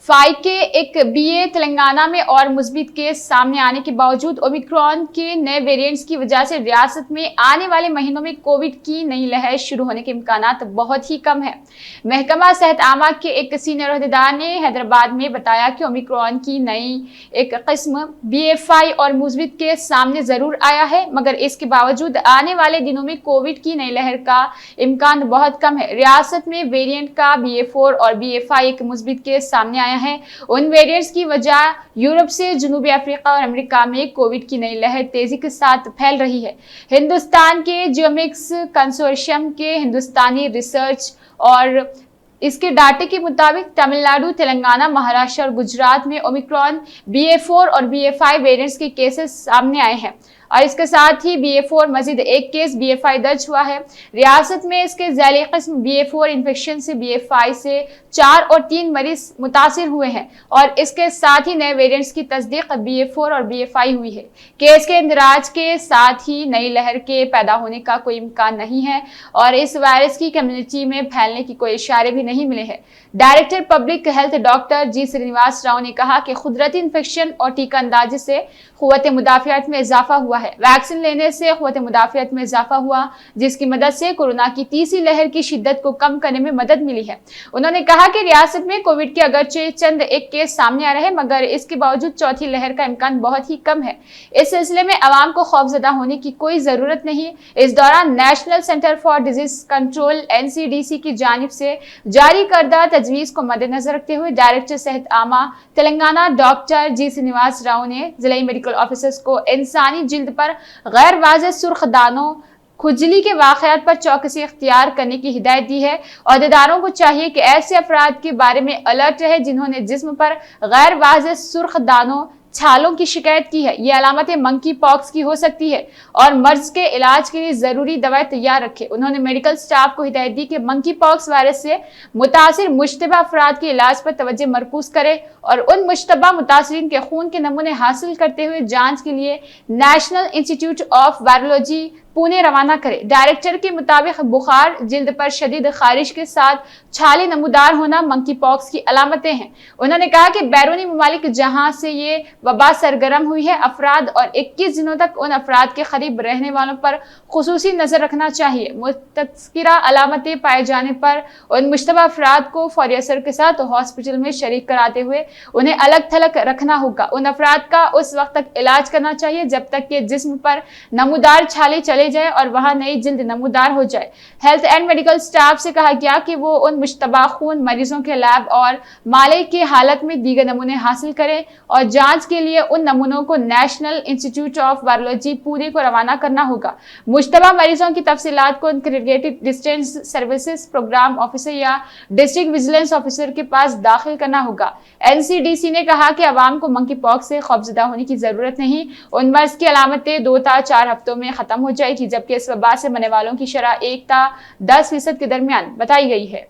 Phi के एक BA Telangana में और मुस्बित केस सामने आने के बावजूद ओमिक्रॉन के नए वेरिएंट्स की वजह से रियासत में आने वाले महीनों में कोविड की नई लहर शुरू होने के इम्कानात बहुत ही कम है। महकमा सेहत आमा के एक सीनियर अहदेदार ने हैदराबाद में बताया कि ओमिक्रॉन की नई एक किस्म BA.5 और मुस्बित केस सामने जरूर आया है, मगर इसके बावजूद आने वाले दिनों में कोविड की नई लहर का इम्कान बहुत कम है। रियासत में वेरिएंट का BA.4 और BA.5 एक मुस्बित केस सामने आया है। उन वेरिएंट्स की वजह यूरोप से जनूबी अफ्रीका और अमेरिका में कोविड की नई लहर तेजी के साथ फैल रही है। हिंदुस्तान के जियोमिक्स कंसोर्शियम के हिंदुस्तानी रिसर्च और इसके डाटे के मुताबिक तमिलनाडु, तेलंगाना, महाराष्ट्र और गुजरात में ओमिक्रॉन BA.4 और BA.5 वेरिएंट्स के केसेस सामने आए हैं और इसके साथ ही BA.4 मजीद एक केस BA.5 दर्ज हुआ है। रियासत में इसके झैली किस्म BA.4 इन्फेक्शन से BA.5 से 4 और 3 मरीज मुतासिर हुए हैं और इसके साथ ही नए वेरिएंट्स की तस्दीक BA.4 और BA.5 हुई है। केस के इंदराज के साथ ही नई लहर के पैदा होने का कोई इम्कान नहीं है और इस वायरस की कम्युनिटी में फैलने की कोई इशारे भी नहीं मिले हैं। डायरेक्टर पब्लिक हेल्थ डॉक्टर जी श्रीनिवास राव ने कहा कि कुदरती इन्फेक्शन और टीका अंदाजी से क़ुव्वत मुदाफ़ियत में इजाफा हुआ है। वैक्सीन लेने से क़ुव्वत मुदाफ़ियत में इजाफा हुआ, जिसकी मदद से कोरोना की तीसरी लहर की शिद्दत को कम करने में मदद मिली है। उन्होंने कहा कि रियासत में कोविड के अगरचे चंद एक केस सामने आ रहे हैं, मगर इसके बावजूद चौथी लहर का इम्कान बहुत ही कम है। इस सिलसिले में आवाम को खौफजदा होने की कोई जरूरत नहीं। इस दौरान national centre for disease control NCDC की जानिब से जारी करदा तजवीज़ को मद्देनजर रखते हुए डायरेक्टर सेहत आमा तेलंगाना डॉक्टर जी श्रीनिवास राव ने जिला मेडिकल ऑफिसर्स को इंसानी जिल्द पर गैर वाज़ेह सुर्ख दानों, खुजली के वाक़यात पर चौकसी इख्तियार करने की हिदायत दी है। अहदेदारों को चाहिए कि ऐसे अफराद के बारे में अलर्ट रहे जिन्होंने जिस्म पर गैर वाज़ेह सुर्ख दानों, छालों की शिकायत की है। ये अलामतें मंकी पॉक्स की हो सकती है और मर्ज के इलाज के लिए जरूरी दवाएं तैयार रखें। उन्होंने मेडिकल स्टाफ को हिदायत दी कि मंकी पॉक्स वायरस से मुतासिर मुश्तबा अफराद के इलाज पर तवज्जो मरकूज करे और उन मुश्तबा मुतासिरीन के खून के नमूने हासिल करते हुए जांच के लिए national institute of virology Pune रवाना करे। डायरेक्टर के मुताबिक बुखार, जिल्द पर शदीद खारिश के साथ छाले नमूदार होना मंकी पॉक्स की अलामतें हैं। उन्होंने कहा कि बैरूनी ममालिक जहां से ये वबा सरगर्म हुई है, अफराद और 21 दिनों तक उन अफराद के करीब रहने वालों पर खुसूसी नजर रखना चाहिए। मुतज़किरा अलामतें पाए जाने पर उन मुश्तबा अफराद को फौरी असर के साथ हॉस्पिटल में शरीक कराते हुए उन्हें अलग थलग रखना होगा। उन अफराद का उस वक्त तक इलाज करना चाहिए जब तक कि जिस्म पर नमूदार छाले चले जाए और वहां नई जिल्द नमूदार हो जाए। हेल्थ एंड मेडिकल स्टाफ से कहा गया कि वो उन मुश्तबा खून मरीजों के लैब और माले की हालत में दीगर नमूने हासिल करें और जांच के लिए उन नमूनों को national institute of virology Pune को रवाना करना होगा। मुश्तबा मरीजों की तफसीलात को integrated distance services programme officer या डिस्ट्रिक्ट विजिलेंस ऑफिसर के पास दाखिल करना होगा। NCDC ने कहा कि आवाम को मंकी पॉक्स से खौफजदा होने की जरूरत नहीं। उन मर्ज की अलामतें 2 से 4 हफ्तों में खत्म हो जाएगी, जबकि इस वबा से मरने वालों की शरह 1 से 10% के दरमियान बताई गई है।